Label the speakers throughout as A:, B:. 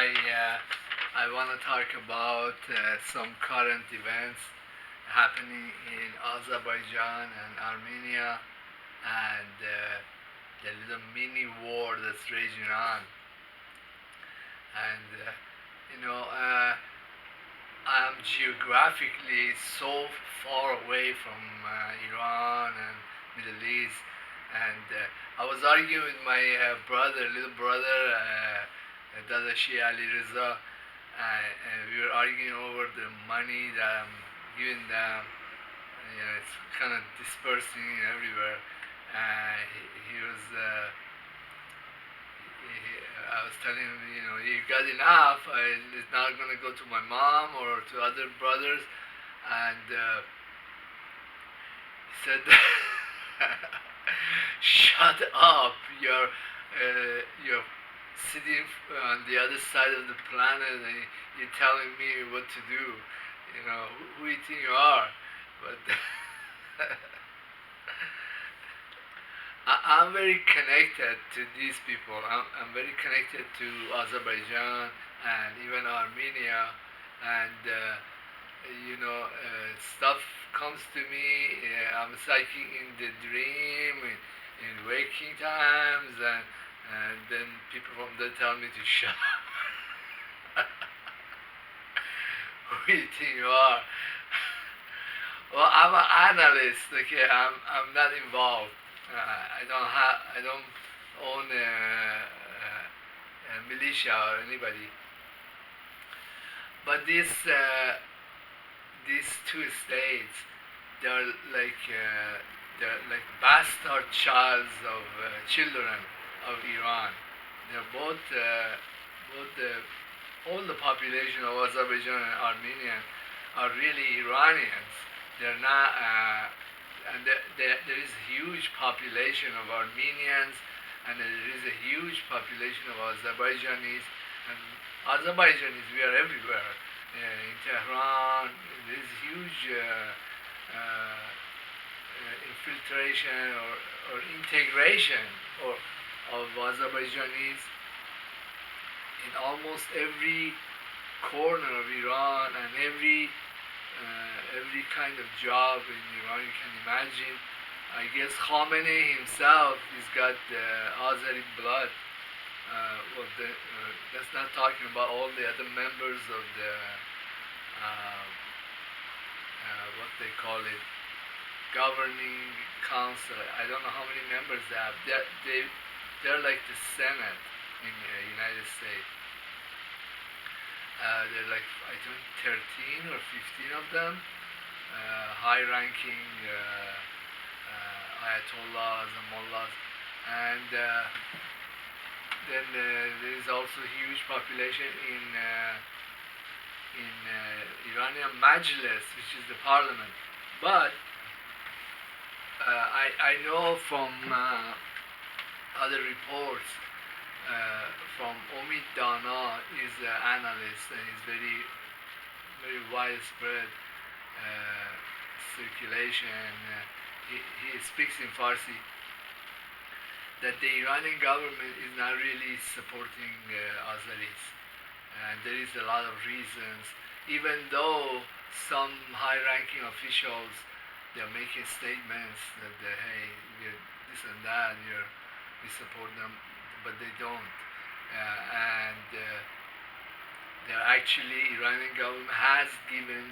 A: I want to talk about some current events happening in Azerbaijan and Armenia and the little mini war that's raging on. And I'm geographically so far away from Iran and Middle East, and I was arguing with my little brother, Dadashi Ali Reza, and we were arguing over the money that I'm giving them. It's kind of dispersing everywhere. He was. I was telling him, you got enough. It's not gonna go to my mom or to other brothers, and he said, "Shut up! You're sitting on the other side of the planet, and you're telling me what to do. Who you think you are?" But I'm very connected to these people. I'm very connected to Azerbaijan and even Armenia, and stuff comes to me. I'm psychic in the dream, in waking times, and then people from there tell me to shut up. Who you think you are? Well, I'm an analyst. Okay, I'm not involved. I don't own a militia or anybody. But these two states, they're like bastard childs of children of Iran. They're both all the population of Azerbaijan and Armenia are really Iranians. They're not, there is a huge population of Armenians, and there is a huge population of Azerbaijanis. And Azerbaijanis, we are everywhere. In Tehran, there is huge infiltration or integration of Azerbaijanis in almost every corner of Iran, and every kind of job in Iran you can imagine. I guess Khamenei himself, he's got Azeri blood. That's not talking about all the other members of the what they call it, governing council. I don't know how many members they have. They're like the Senate in the United States. They're like, I think, 13 or 15 of them, high-ranking ayatollahs and mullahs, and then there is also a huge population in Iranian Majlis, which is the parliament. But I know from other reports from Omid Dana, is an analyst, and he's very widespread circulation. He speaks in Farsi. That the Iranian government is not really supporting Azeris, and there is a lot of reasons. Even though some high-ranking officials, they're making statements that hey, we're this and that, we support them, but they don't. And they're actually, Iranian government has given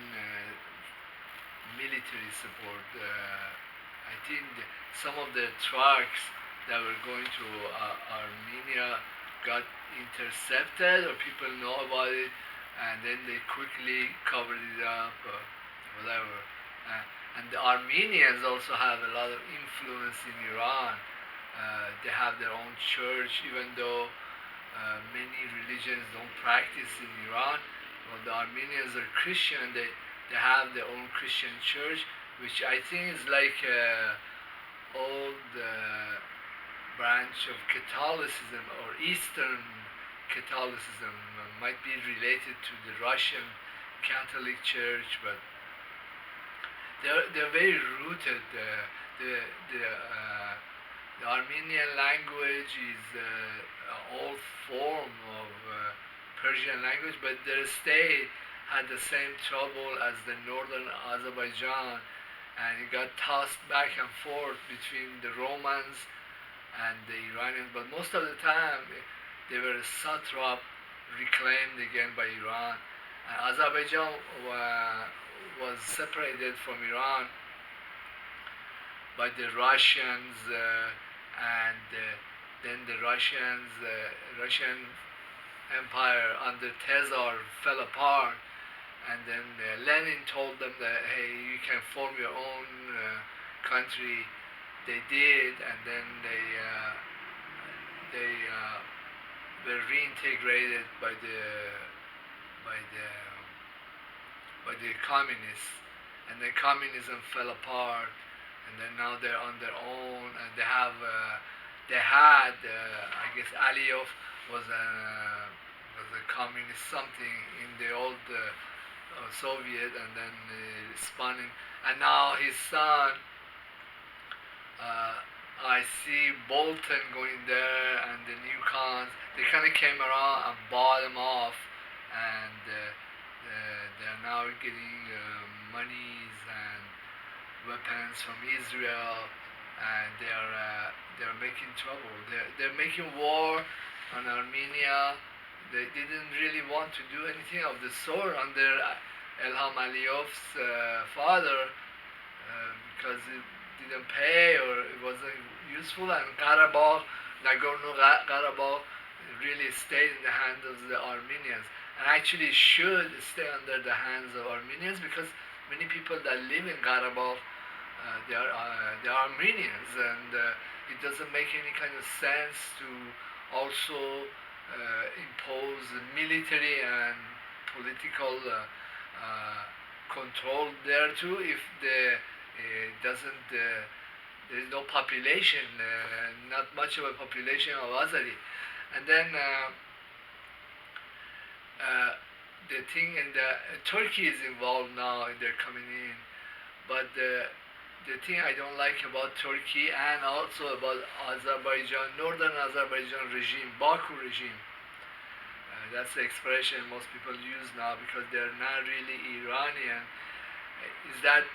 A: military support. I think some of the trucks that were going to Armenia got intercepted, or people know about it, and then they quickly covered it up, or whatever. And the Armenians also have a lot of influence in Iran. They have their own church, even though many religions don't practice in Iran. Well, the Armenians are Christian. They have their own Christian church, which I think is like old branch of Catholicism, or Eastern Catholicism. Might be related to the Russian Catholic Church, but they're very rooted. The Armenian language is an old form of Persian language, but their state had the same trouble as the northern Azerbaijan, and it got tossed back and forth between the Romans and the Iranians. But most of the time, they were satrap reclaimed again by Iran. And Azerbaijan was separated from Iran by the Russians, and then the Russian Empire under Tsar fell apart, and then Lenin told them that hey, you can form your own country. They did, and then they were reintegrated by the by the communists, and then communism fell apart, and then now they're on their own, and they had I guess Aliyev was a communist something in the old Soviet, and then spun him, and now his son. I see Bolton going there, and the new cons. They kind of came around and bought them off, and they're now getting monies and weapons from Israel, and they're making trouble. They're making war on Armenia. They didn't really want to do anything of the sort under Ilham Aliyev's father, because it didn't pay or it wasn't useful, and Nagorno-Karabakh really stayed in the hands of the Armenians, and actually should stay under the hands of Armenians, because many people that live in Karabakh, they are Armenians, and it doesn't make any kind of sense to also impose military and political control there too if the doesn't there is no population, not much of a population of Azari, and then the thing, and Turkey is involved now, they're coming in, but the thing I don't like about Turkey and also about Azerbaijan, northern Azerbaijan regime, Baku regime, that's the expression most people use now because they're not really Iranian, is that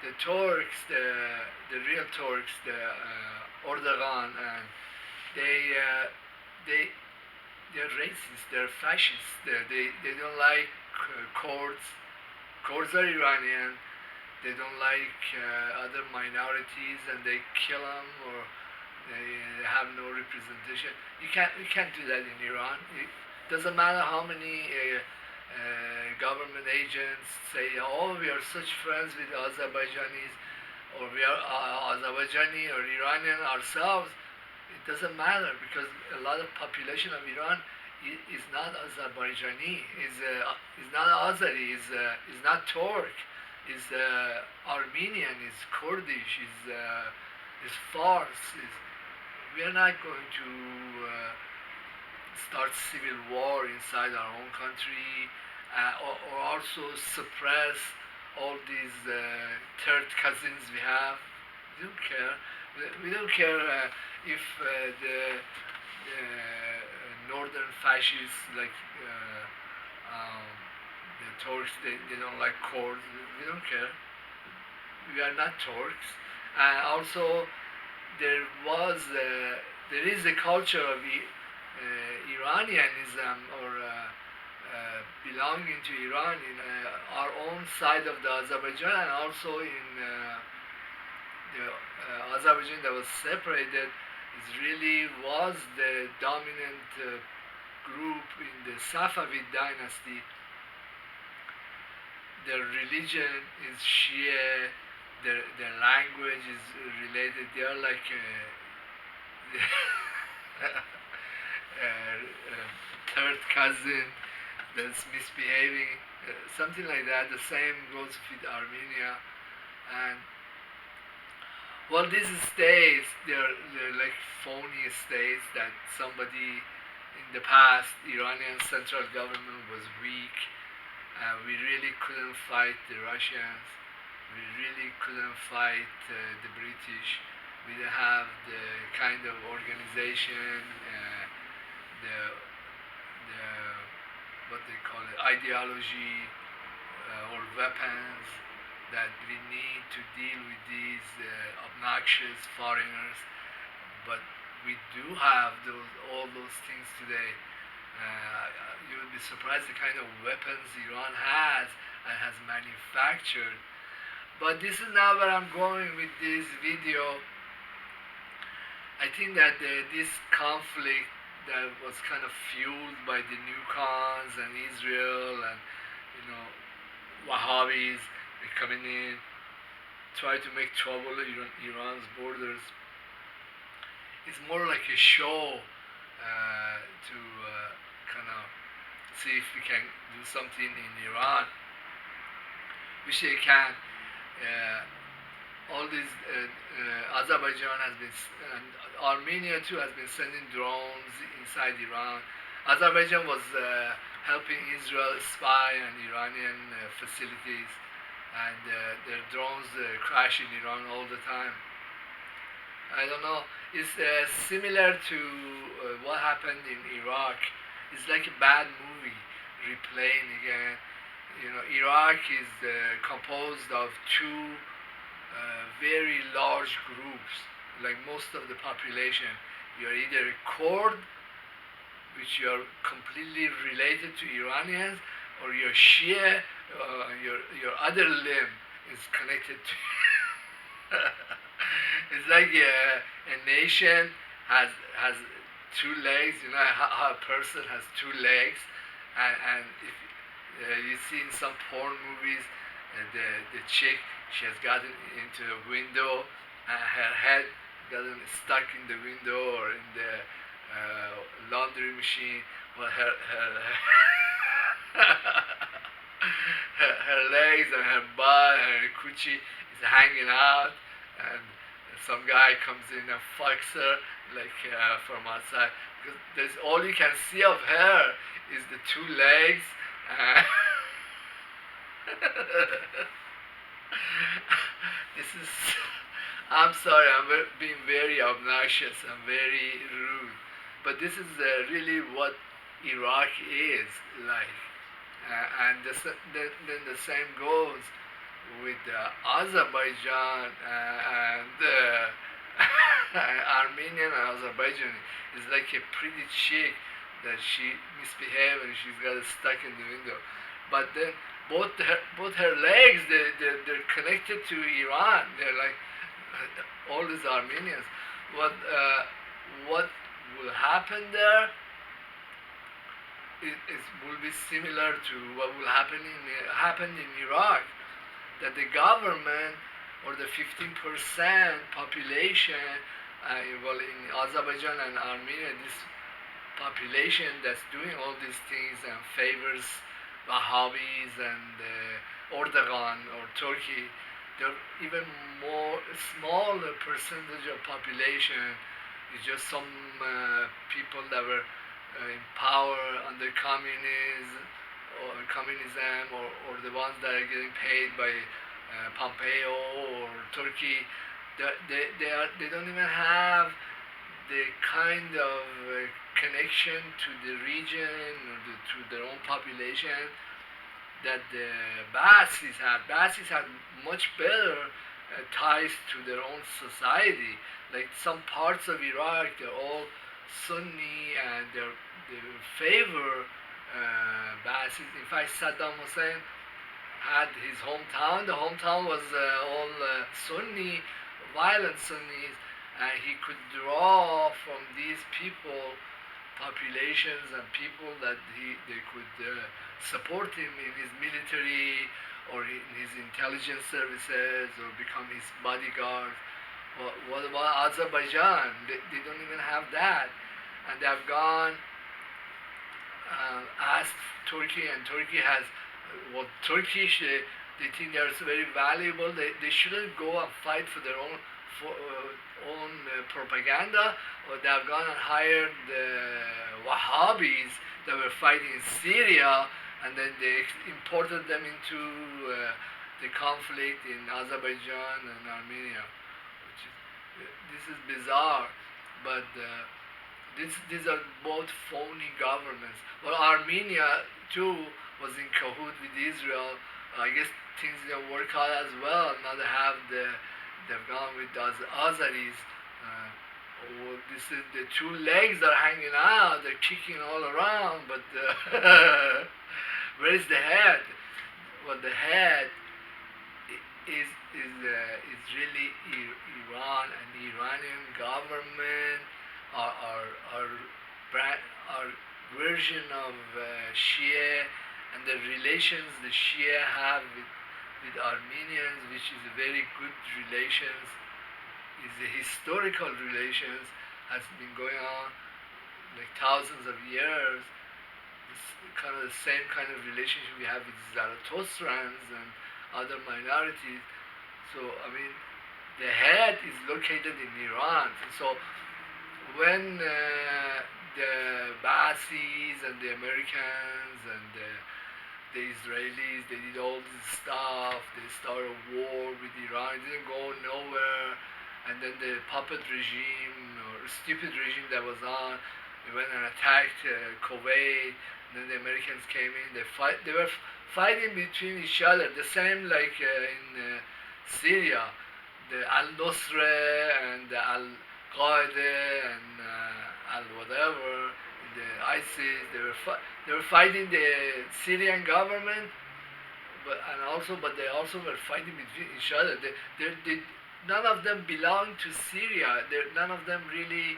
A: the Turks, the real Turks, the Erdogan, and they're racist, they're fascist, they don't like Kurds. Kurds are Iranian. They don't like other minorities, and they kill them, or they have no representation. You can't do that in Iran. It doesn't matter how many government agents say, oh, we are such friends with Azerbaijanis, or we are Azerbaijani or Iranian ourselves. It doesn't matter, because a lot of population of Iran is not Azerbaijani, is not Azeri, is not Turk, is Armenian, is Kurdish, is Fars. We are not going to start civil war inside our own country, or also suppress all these third cousins we have. We don't care. We don't care if the northern fascists like the Turks, they don't like Kurds. We don't care. We are not Turks. And also, there is a culture of Iranianism, or belonging to Iran in our own side of the Azerbaijan, and also in the Azerbaijan that was separated. It really was the dominant group in the Safavid dynasty. Their religion is Shia, their language is related. They are like third cousin that's misbehaving, something like that. The same goes with Armenia, and well, these states, they're like phony states that somebody in the past, Iranian central government was weak. We really couldn't fight the Russians. We really couldn't fight the British. We didn't have the kind of organization, the what they call it, ideology or weapons, that we need to deal with these obnoxious foreigners. But we do have all those things today. You would be surprised the kind of weapons Iran has and has manufactured. But this is now where I'm going with this video. I think that this conflict that was kind of fueled by the newcons and Israel and Wahhabis coming in, try to make trouble in Iran's borders. It's more like a show to kind of see if we can do something in Iran, which they can. All these Azerbaijan has been and Armenia too has been sending drones inside Iran. Azerbaijan was helping Israel spy on Iranian facilities, and their drones crash in Iran all the time. I don't know. It's similar to what happened in Iraq. It's like a bad movie replaying again. Iraq is composed of two very large groups. Like most of the population, you're either a Kurd, which you're completely related to Iranians, or you're Shia, your other limb is connected to. It's like a nation has two legs. How a person has two legs, and if you see in some porn movies, the chick, she has gotten into a window and her head gotten stuck in the window or in the laundry machine. Well, her legs and her butt and her coochie is hanging out, and some guy comes in and fucks her like from outside, because there's all you can see of her is the two legs. This is, I'm sorry, I'm being very obnoxious, I'm very rude, but this is really what Iraq is like. And then the same goes with Azerbaijan and Armenian and Azerbaijan. Is like a pretty chick that she misbehaved and she's got stuck in the window. But then both her legs, they're connected to Iran. They're like all these Armenians. What will happen there? It will be similar to what will happen in Iraq. That the government or the 15% population, in Azerbaijan and Armenia, this population that's doing all these things and favors Wahhabis and Erdogan or Turkey, they're even more smaller percentage of population. It's just some people that were in power under communism, or the ones that are getting paid by Pompeo or Turkey. They don't even have the kind of connection to the region or to their own population that the Baathis had. Baathis had much better ties to their own society. Like some parts of Iraq, they're all Sunni and they favor Baathis. In fact, Saddam Hussein had his hometown. The hometown was all Sunni, violent Sunnis, and he could draw from these people, populations and people that they could support him in his military or in his intelligence services or become his bodyguard. What about Azerbaijan? They don't even have that, and they have gone asked Turkey, and Turkey has Turkish. They think they're very valuable. They shouldn't go and fight for their own propaganda, or they have gone and hired the Wahhabis that were fighting in Syria, and then they imported them into the conflict in Azerbaijan and Armenia. This is bizarre, but these are both phony governments. Well, Armenia too was in cahoot with Israel. I guess things didn't work out as well. Now they've gone with those Azaris. This is the two legs are hanging out. They're kicking all around, but where is the head? Well, the head is really Iran and the Iranian government, our our version of Shia and the relations the Shia have with Armenians, which is a very good relations, is a historical relations, has been going on like thousands of years. It's kind of the same kind of relationship we have with Zarathustrans and other minorities. So I mean, the head is located in Iran. So when the Baathis and the Americans and the Israelis, they did all this stuff. They started a war with Iran. It didn't go nowhere. And then the puppet regime or stupid regime that was on, they went and attacked Kuwait. And then the Americans came in. They were fighting between each other. The same like in Syria, the Al Nusra and the Al Qaeda and Al whatever, the ISIS. They were fighting the Syrian government, but they also were fighting between each other. None of them belonged to Syria. None of them really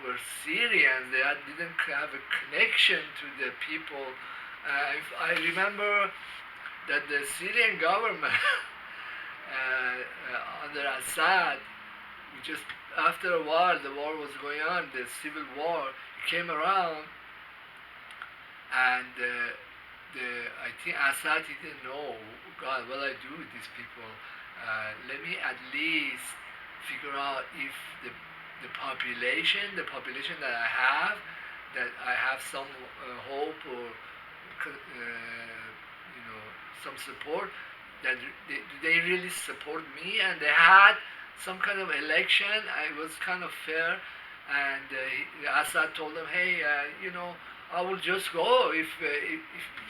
A: were Syrians. Didn't have a connection to the people. I remember that the Syrian government under Assad, just after a while, the war was going on, the civil war came around, and I think Assad didn't know, God, what I do with these people. Let me at least figure out if the population that I have some hope or some support, that they really support me, and they had some kind of election. It was kind of fair, and Assad told them, hey, I will just go if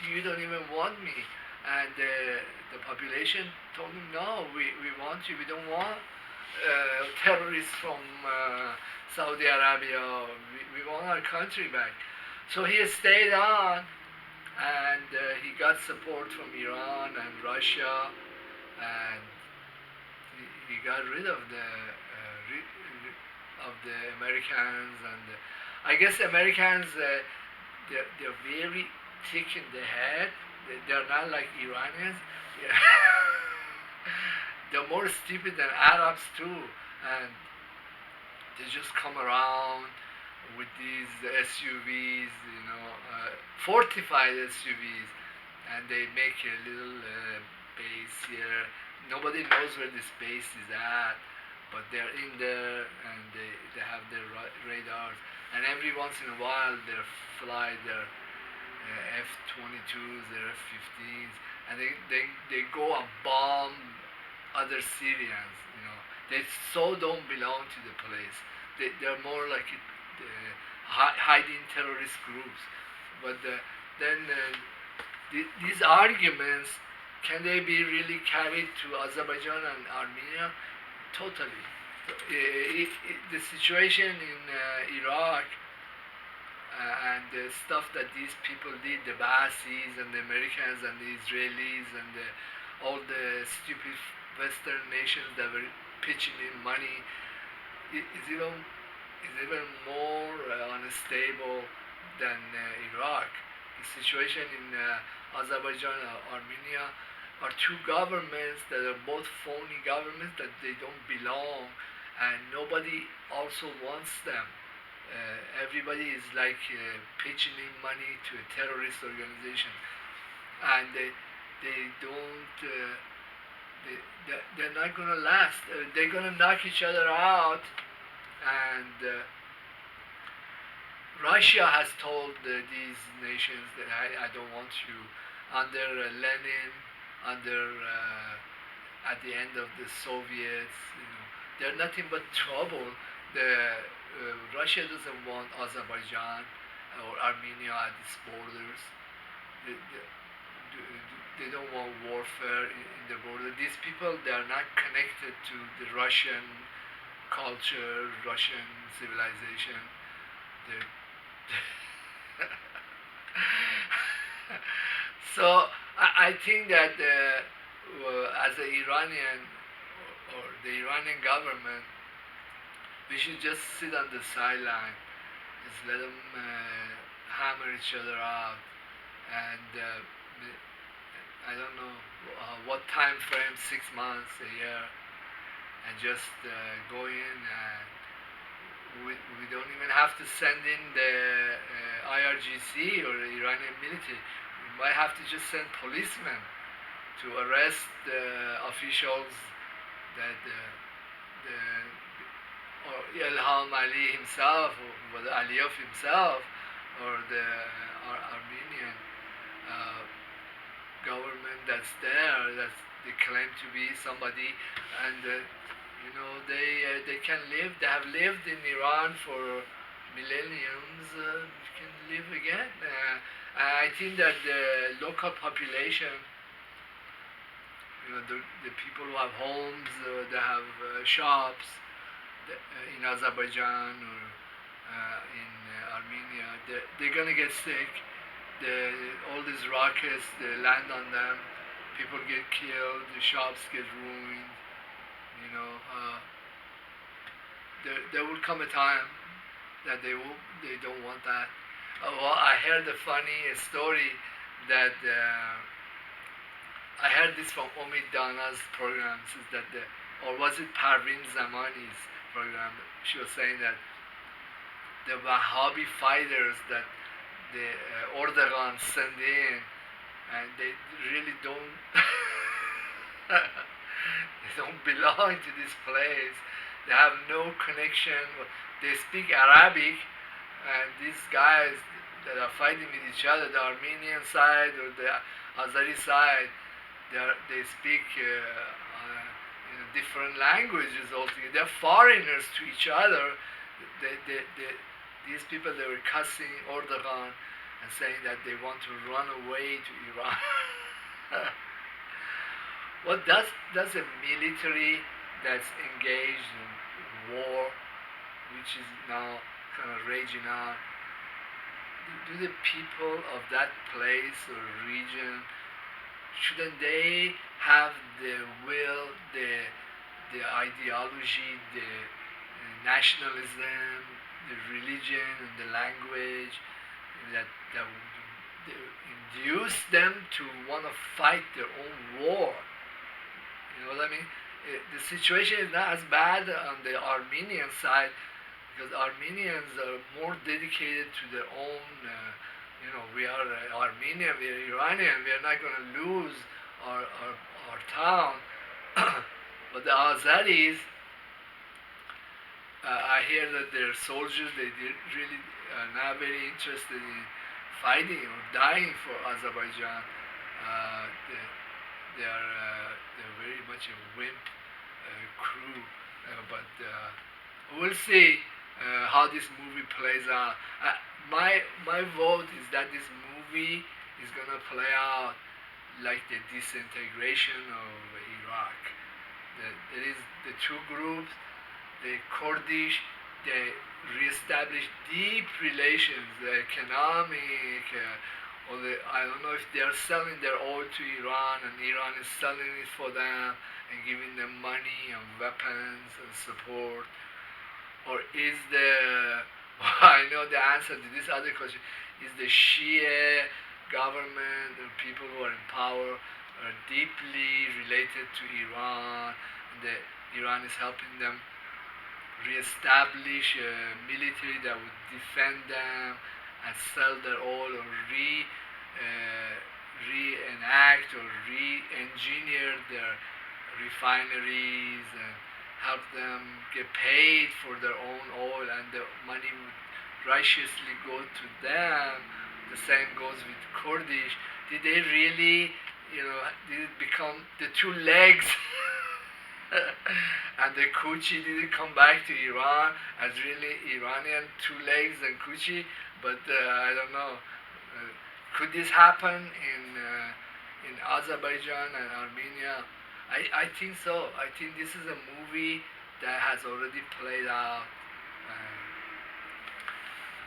A: you don't even want me. And the population told him, no, we want you. We don't want terrorists from Saudi Arabia. We want our country back. So he stayed on, and he got support from Iran and Russia, and he got rid of the Americans. And I guess Americans, they're very thick in the head. They're not like Iranians. Yeah. They're more stupid than Arabs too, and they just come around with these SUVs, fortified SUVs, and they make a little base here. Nobody knows where this base is at, but they're in there, and they have their radars, and every once in a while they fly their F-22s, their F-15s, and they go and bomb other Syrians. They so don't belong to the place. They're more like hiding terrorist groups. But then these arguments, can they be really carried to Azerbaijan and Armenia? Totally. The situation in Iraq and the stuff that these people did, the Baathis and the Americans and the Israelis and all the stupid Western nations that were pitching in money, is even more unstable than Iraq. The situation in Azerbaijan and Armenia are two governments that are both phony governments, that they don't belong, and nobody also wants them. Everybody is like pitching in money to a terrorist organization, and they don't. They're not gonna last. They're gonna knock each other out, and Russia has told these nations that I don't want you under Lenin, under at the end of the Soviets. They're nothing but trouble. Russia doesn't want Azerbaijan or Armenia at its borders. They, they don't want warfare in the border. These people, they are not connected to the Russian culture, Russian civilization. They so I think that as an Iranian or the Iranian government, we should just sit on the sideline, just let them hammer each other out, and I don't know what time frame, 6 months, a year, and just go in and we don't even have to send in the IRGC or the Iranian military. We might have to just send policemen to arrest the officials that the or Ilham Ali himself, or the Aliyev himself, or the Armenian uh, government that's there, that they claim to be somebody, and they can live. They have lived in Iran for millenniums. Can live again. I think that the local population, the people who have homes, they have shops in Azerbaijan or in Armenia, they're gonna get sick. All these rockets, they land on them. People get killed. The shops get ruined. You know, there will come a time that they don't want that. Well, I heard a funny story that I heard this from Omid Dana's programs, is that or was it Parvin Zamani's program? She was saying that the Wahhabi fighters that the Erdogan sent in, and they really don't they don't belong to this place. They have no connection. They speak Arabic, and these guys that are fighting with each other, the Armenian side or the Azari side, they speak different languages altogether. They're foreigners to each other. These people, they were cussing Erdogan and saying that they want to run away to Iran. Well, that's a military that's engaged in war, which is now kind of raging on. Do the people of that place or region, shouldn't they have the will, the ideology, the nationalism, the religion, and the language that would induce them to want to fight their own war? You know what I mean? The situation is not as bad on the Armenian side, because Armenians are more dedicated to their own. We are Armenian, we are Iranian. We are not going to lose our town. But the Azaris, I hear that their soldiers, they really are not very interested in fighting or dying for Azerbaijan. They're very much a wimp crew, but we'll see how this movie plays out. My vote is that this movie is gonna play out like the disintegration of Iraq. There is the two groups, the Kurdish, they reestablish deep relations, the economic, I don't know if they are selling their oil to Iran and Iran is selling it for them and giving them money and weapons and support, or is I know the answer to this other question, is the Shia government or people who are in power are deeply related to Iran, and Iran is helping them re-establish a military that would defend them and sell their oil, or reenact or re-engineer their refineries and help them get paid for their own oil, and the money would righteously go to them. The same goes with Kurdish. Did they really, did it become the two legs and the Kuchi, did it come back to Iran as really Iranian two legs and Kuchi? But I don't know. Could this happen in Azerbaijan and Armenia? I think so. I think this is a movie that has already played out.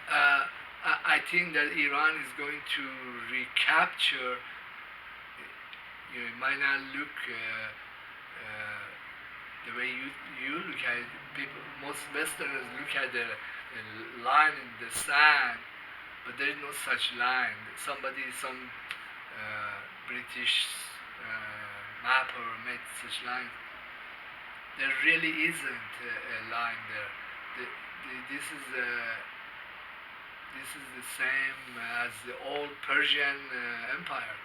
A: Uh, I think that Iran is going to recapture. You know, it might not look the way you look at it. People, most Westerners look at the line in the sand, but there is no such line. Some British mapper made such line. There really isn't a line there. This is the same as the old Persian Empire.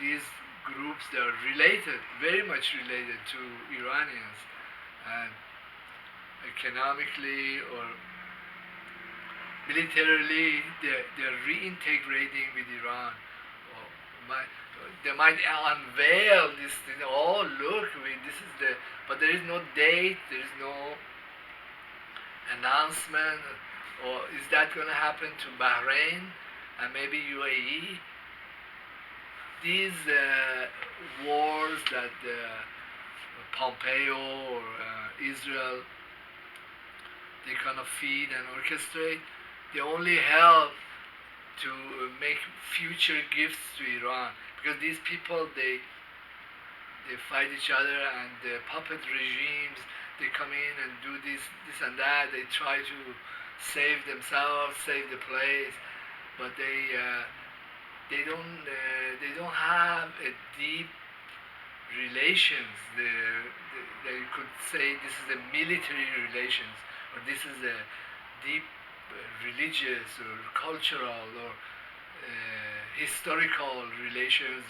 A: These groups, they are related, very much related to Iranians, and economically or militarily, they're reintegrating with Iran. Or they might unveil this thing. Oh, look, this is the. But there is no date. There is no announcement. Or is that going to happen to Bahrain and maybe UAE? These wars that Pompeo or Israel, they kind of feed and orchestrate, they only help to make future gifts to Iran, because these people, they fight each other, and the puppet regimes, they come in and do this and that. They try to save themselves, save the place, but they don't have a deep relations. They could say this is a military relations, or this is a deep religious or cultural or historical relations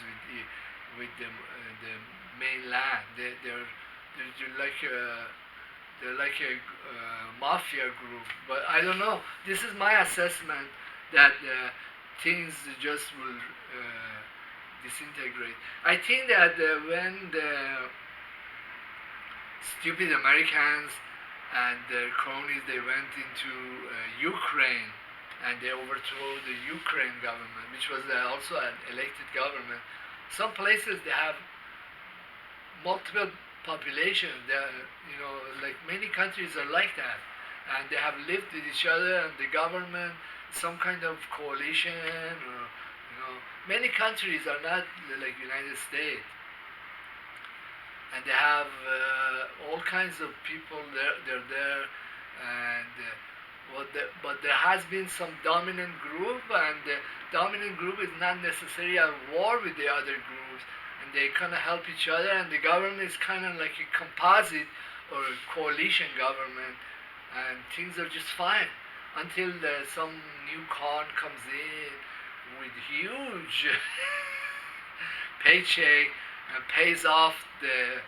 A: with the mainland. They're like a mafia group. But I don't know. This is my assessment that things just will disintegrate. I think that when the stupid Americans and their cronies, they went into Ukraine and they overthrew the Ukraine government, which was also an elected government. Some places they have multiple populations. Like many countries are like that, and they have lived with each other, and the government, some kind of coalition, or many countries are not like United States, and they have all kinds of people there. They're there, and but there has been some dominant group, and the dominant group is not necessarily at war with the other groups, and they kind of help each other, and the government is kind of like a composite or a coalition government, and things are just fine until some new con comes in with huge paycheck and pays off the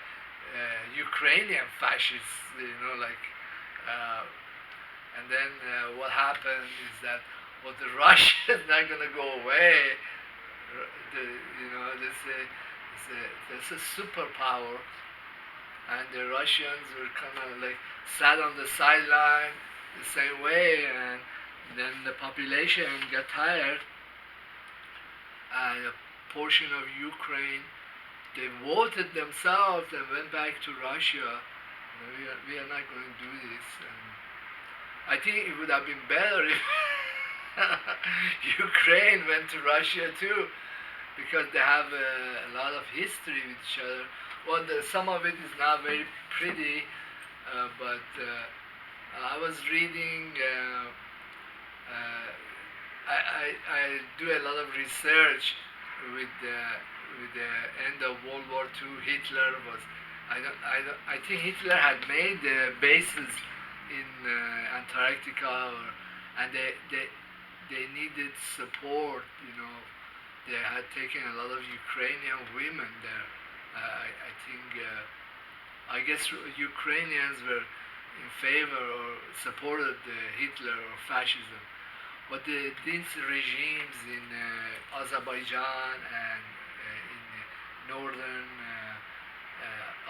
A: Ukrainian fascists, and then what happens is that, well, the Russia is not going to go away. This is superpower, and the Russians were kind of like sat on the sideline the same way, and then the population got tired, and a portion of Ukraine, they voted themselves and went back to Russia. We are not going to do this. And I think it would have been better if Ukraine went to Russia too, because they have a lot of history with each other. Well, some of it is not very pretty, but I was reading. I do a lot of research with the end of World War II. Hitler was. I think Hitler had made bases in Antarctica, and they needed support. They had taken a lot of Ukrainian women there. I think. I guess Ukrainians were in favor or supported Hitler or fascism. But these regimes in Azerbaijan and in northern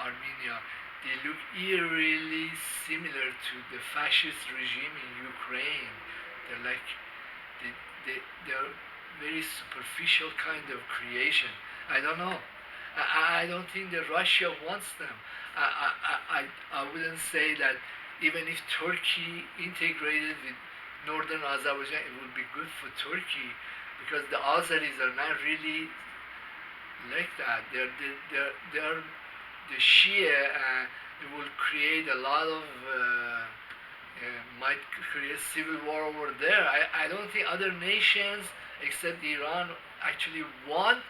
A: Armenia, they look eerily similar to the fascist regime in Ukraine. They're like they're very superficial kind of creation. I don't know. I don't think that Russia wants them. I wouldn't say that even if Turkey integrated with northern Azerbaijan, it would be good for Turkey because the Azeris are not really like that. They're the Shia, and it will create a lot of might create civil war over there. I don't think other nations except Iran actually want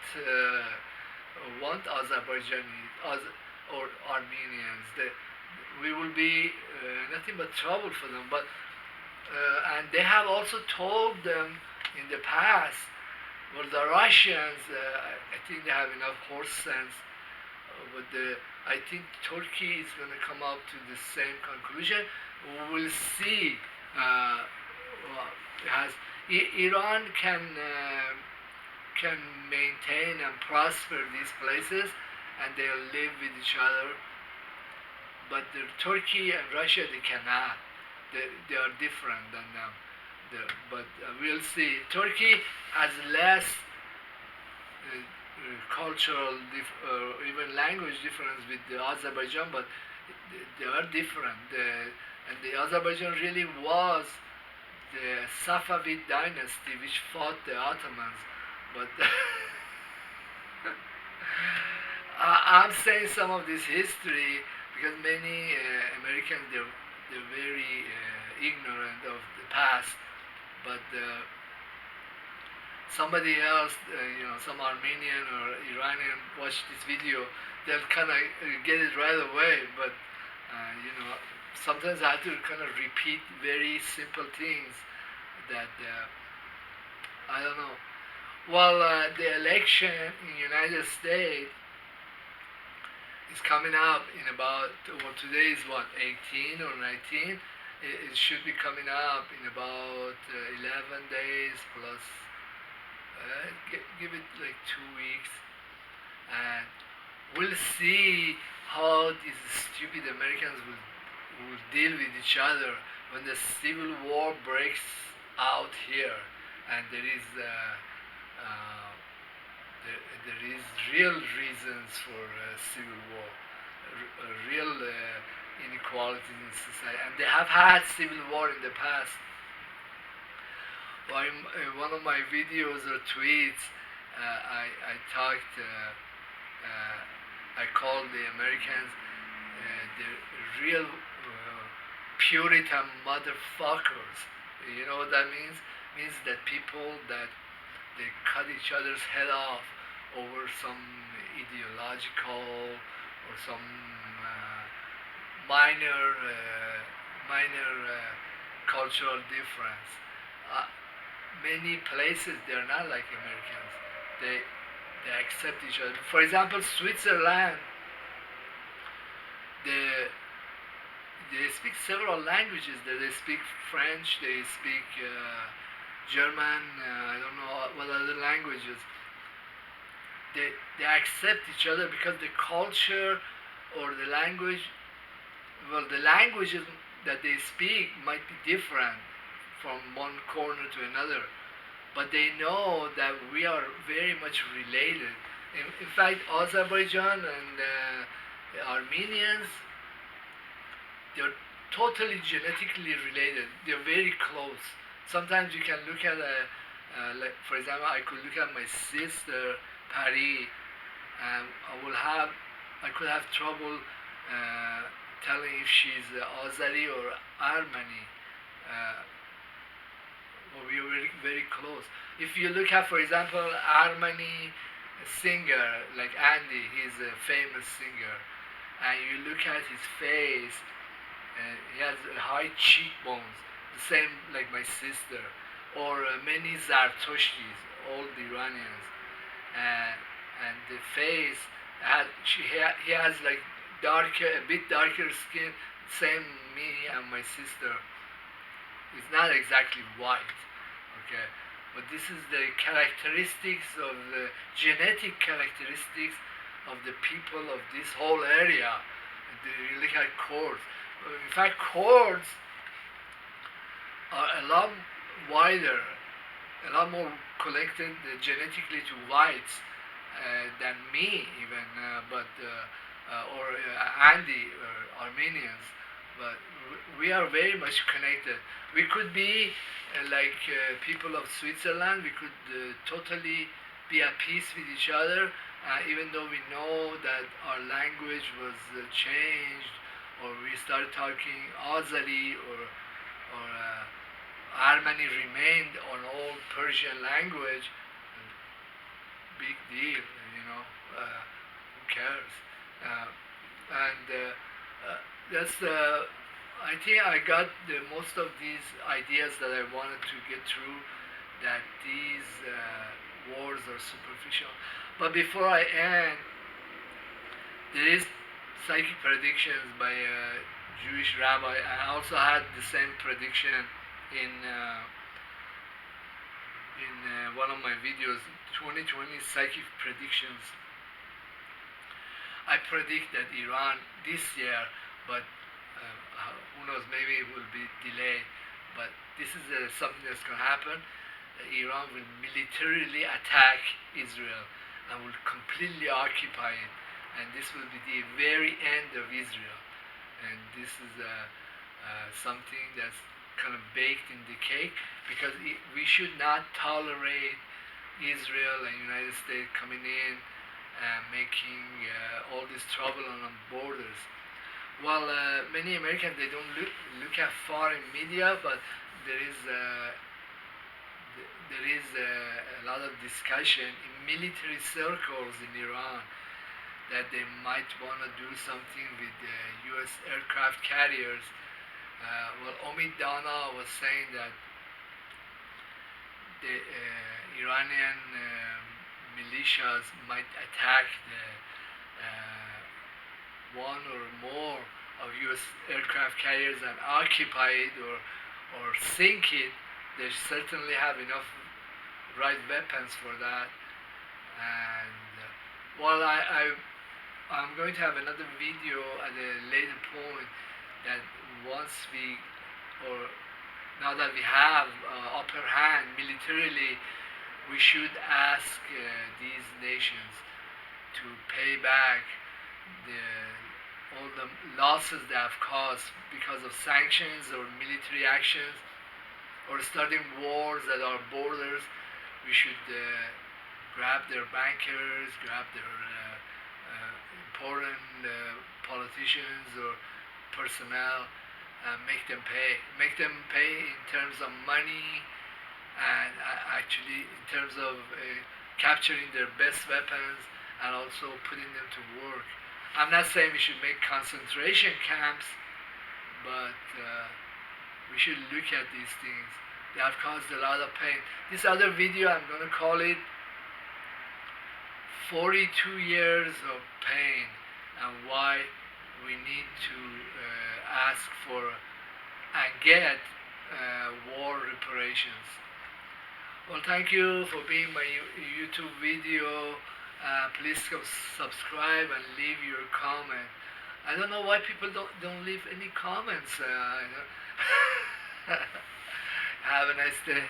A: Azerbaijanis or Armenians. We will be nothing but trouble for them. But and they have also told them in the past. Well, the Russians, I think they have enough horse sense. But I think Turkey is going to come up to the same conclusion. We'll see. Has Iran can maintain and prosper these places, and they'll live with each other. But Turkey and Russia, they cannot. They are different than them. But we'll see. Turkey has less cultural, even language difference with the Azerbaijan, but they are different. And the Azerbaijan really was the Safavid dynasty which fought the Ottomans. But I'm saying some of this history because many Americans they're very ignorant of the past, but somebody else, some Armenian or Iranian watch this video, they'll kind of get it right away. But sometimes I have to kind of repeat very simple things that I don't know. Well, the election in the United States is coming up in about, well, today is what, 18 or 19? It should be coming up in about 11 days plus, give it like 2 weeks, and we'll see how these stupid Americans will deal with each other when the civil war breaks out here, and there is real reasons for civil war, real inequalities in society, and they have had civil war in the past. Well, in one of my videos or tweets, I talked, I called the Americans the real Puritan motherfuckers. You know what that means? Means that people that they cut each other's head off over some ideological or some minor cultural difference. Many places they're not like Americans. They accept each other. For example, Switzerland, they speak several languages. They speak French. They speak German. I don't know what other languages. They accept each other because the culture or the language. Well, the languages that they speak might be different from one corner to another, but they know that we are very much related. In fact, Azerbaijan and the Armenians, they're totally genetically related. They're very close. Sometimes you can look at like for example, I could look at my sister Paris, and I could have trouble telling if she's Azari or Armeni. We are very, very close. If you look at, for example, Armeni singer like Andy, he's a famous singer, and you look at his face, he has high cheekbones, the same like my sister, or many Zartushtis, old Iranians, and the face, he has like a bit darker skin, same me and my sister. It's not exactly white, okay, but this is the characteristics of the genetic characteristics of the people of this whole area. You look at Kurds. In fact, Kurds are a lot wider, a lot more collected genetically to whites than me even, or Andy or Armenians, but we are very much connected. We could be like people of Switzerland. We could totally be at peace with each other, even though we know that our language was changed, or we started talking Azari or Armeni remained on old Persian language. Big deal, you know. Who cares? Uh, and that's the. I think I got the most of these ideas that I wanted to get through. That these wars are superficial. But before I end, there is psychic predictions by a Jewish rabbi. I also had the same prediction in uh, in one of my videos, 2020 psychic predictions. I predict that Iran this year, but who knows, maybe it will be delayed. But this is something that's going to happen. Iran will militarily attack Israel and will completely occupy it. And this will be the very end of Israel. And this is something that's kind of baked in the cake, because we should not tolerate Israel and United States coming in and making all this trouble on our borders. Well, many Americans, they don't look at foreign media, but there is a lot of discussion in military circles in Iran that they might want to do something with the U.S. aircraft carriers. Well, Omid Dana was saying that the Iranian militias might attack the one or more of U.S. aircraft carriers and occupy it or sink it. They certainly have enough right weapons for that. And well, I'm going to have another video at a later point that once we, or now that we have upper hand militarily, we should ask these nations to pay back all the losses they have caused because of sanctions or military actions or starting wars at our borders. We should grab their bankers, grab their important politicians or personnel, make them pay. Make them pay in terms of money and actually in terms of capturing their best weapons and also putting them to work. I'm not saying we should make concentration camps, but we should look at these things. They have caused a lot of pain. This other video, I'm going to call it 42 years of pain and why we need to ask for and get war reparations. Well, thank you for being my YouTube video. Please subscribe and leave your comment. I don't know why people don't leave any comments. Have a nice day.